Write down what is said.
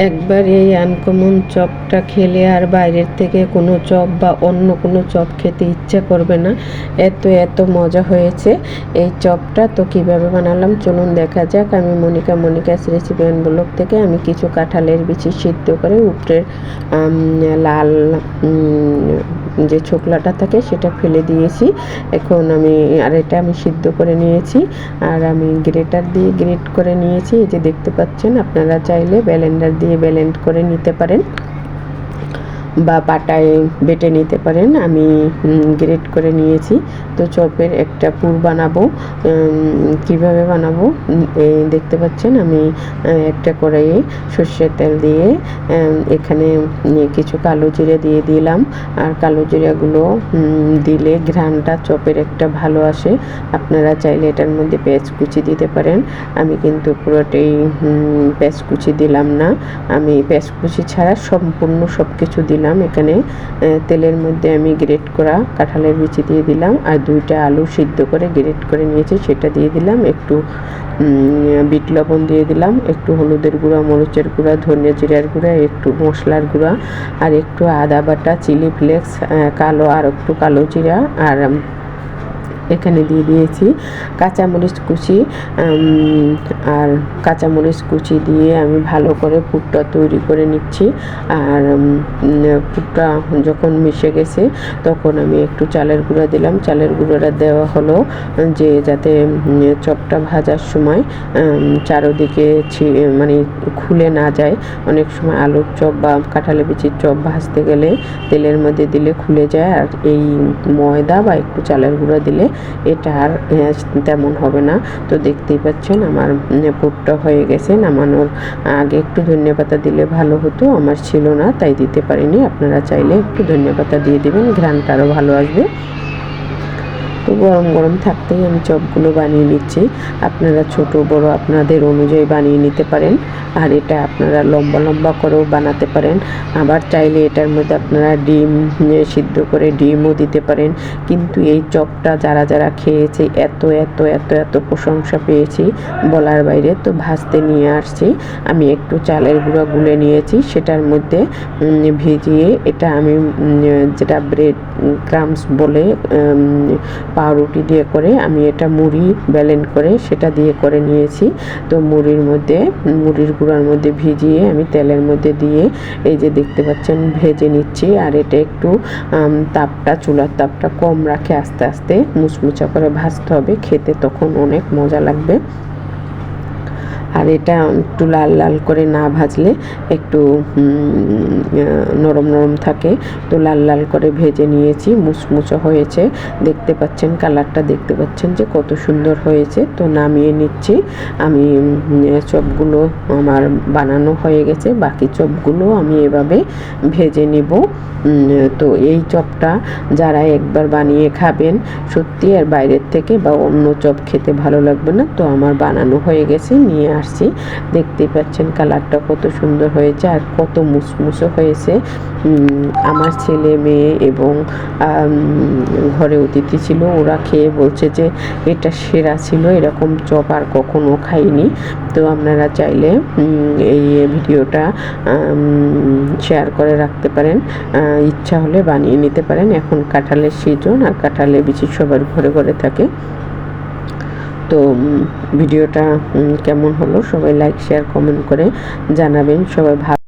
একবার এই আনকমন চপটা খেলে আর বাইরের থেকে কোনো চপ বা অন্য কোনো চপ খেতে ইচ্ছা করবে না। এত এত মজা হয়েছে এই চপটা। তো কিভাবে বানালাম চলুন দেখা যাক। আমি মনিকাস রেসিপি অ্যান্ড ব্লগ থেকে আমি কিছু কাঁঠালের বিচি সিদ্ধ করে উপরের লাল যে ছোকলাটা থাকে সেটা ফেলে দিয়েছি। এখন এটা আমি সিদ্ধ করে নিয়েছি আর আমি গ্রেটার দিয়ে গ্রেট করে নিয়েছি। এই যে দেখতে পাচ্ছেন, আপনারা চাইলে ব্লেন্ডার দিয়ে ব্লেন্ড করে নিতে পারেন বা পাটায় বেটে নিতে পারেন। আমি গ্রেট করে নিয়েছি। তো চপের একটা পুর বানাবো। কিভাবে বানাবো দেখতে পাচ্ছেন। আমি একটা কড়াইয়ে সর্ষের তেল দিয়ে এখানে কিছু কালো জিরে দিয়ে দিলাম। আর কালো জিরাগুলো দিলে ঘ্রাণটা চপের একটা ভালো আসে। আপনারা চাইলে এটার মধ্যে পেঁয়াজ কুচি দিতে পারেন। আমি কিন্তু পুরোটাই পেঁয়াজ কুচি দিলাম না, আমি পেঁয়াজ কুচি ছাড়া সম্পূর্ণ সব কিছু দিলাম। এখানে তেলের মধ্যে আমি গ্রেট করা কাঁঠালের বিচি দিয়ে দিলাম আর 2টা আলু সিদ্ধ করে গ্রেট করে নিয়েছি সেটা দিয়ে দিলাম। একটু বিট লবণ দিয়ে দিলাম, একটু হলুদের গুঁড়া, মরিচের গুঁড়া, ধনিয়া জিরার গুঁড়া, একটু মশলার গুঁড়া আর একটু আদা বাটা, চিলি ফ্লেক্স, আর একটু কালো জিরা আর এখানে দিয়ে দিয়েছি কাঁচামরিচ কুচি। আর কাঁচামরিচ কুচি দিয়ে আমি ভালো করে পুরটা তৈরি করে নিচ্ছি। আর পুরটা যখন মিশে গেছে তখন আমি একটু চালের গুঁড়া দিলাম। চালের গুঁড়োটা দেওয়া হলো যে যাতে চপটা ভাজার সময় চারোদিকে মানে খুলে না যায়। অনেক সময় আলুর চপ বা কাঁঠালের বিচির চপ ভাজতে গেলে তেলের মধ্যে দিলে খুলে যায়, আর এই ময়দা বা একটু চালের গুঁড়া দিলে এটা আর তেমন হবে না। তো দেখতেই পাচ্ছেন আমার পুরটা হয়ে গেছে। নামানোর আগে একটু ধনেপাতা দিলে ভালো হতো, আমার ছিল না তাই দিতে পারিনি। আপনারা চাইলে একটু ধনেপাতা দিয়ে দেবেন, ঘ্রাণটা আরও ভালো আসবে। তো গরম গরম থাকতেই আমি চপগুলো বানিয়ে নিচ্ছি। আপনারা ছোট বড় আপনাদের অনুযায়ী বানিয়ে নিতে পারেন। আর এটা আপনারা লম্বা লম্বা করেও বানাতে পারেন। আবার চাইলে এটার মধ্যে আপনারা ডিম সিদ্ধ করে ডিমও দিতে পারেন। কিন্তু এই চপটা যারা যারা খেয়েছে এত এত এত এত প্রশংসা পেয়েছি বলার বাইরে। তো ভাজতে নিয়ে আসছি, আমি একটু চালের গুঁড়া গুলে নিয়েছি সেটার মধ্যে ভিজিয়ে, এটা আমি যেটা ব্রেড ক্রামস বলে পাউরুটি দিয়ে করে আমি এটা মুড়ি ব্লেন্ড করে সেটা দিয়ে করে নিয়েছি। তো মুড়ির গুঁড়ার মধ্যে ভিজিয়ে আমি তেলের মধ্যে দিয়ে এই যে দেখতে পাচ্ছেন ভেজে নিচ্ছি। আর এটা একটু চুলার তাপটা কম রাখে আস্তে আস্তে মুচমুচা করে ভাজতে হবে, খেতে তখন অনেক মজা লাগবে। আর এটা একটু লাল লাল করে না ভাজলে একটু নরম নরম থাকে। তো লাল লাল করে ভেজে নিয়েছি, মুচমুচো হয়েছে। দেখতে পাচ্ছেন কালারটা, দেখতে পাচ্ছেন যে কত সুন্দর হয়েছে। তো নামিয়ে নিচ্ছি। আমি চপগুলো আমার বানানো হয়ে গেছে, বাকি চপগুলো আমি এভাবে ভেজে নিব। তো এই চপটা যারা একবার বানিয়ে খাবেন সত্যি আর বাইরের থেকে বা অন্য চপ খেতে ভালো লাগবে না। তো আমার বানানো হয়ে গেছে, নিয়ে আসছি। দেখতেই পাচ্ছেন কালারটা কত সুন্দর হয়েছে আর কত মুসমুসো হয়েছে। আমার ছেলে মেয়ে এবং ঘরে অতিথি ছিল, ওরা খেয়ে বলছে যে এটা সেরা ছিল, এরকম চপ আর কখনো খাইনি। তো আপনারা চাইলে এই ভিডিওটা শেয়ার করে রাখতে পারেন, ইচ্ছা হলে বানিয়ে নিতে পারেন। এখন কাঁঠালের সিজন আর কাঁঠালের বিচি সবার ঘরে ঘরে থাকে। তো ভিডিওটা কেমন হলো সবাই লাইক শেয়ার কমেন্ট করে জানাবেন। সবাই ভালো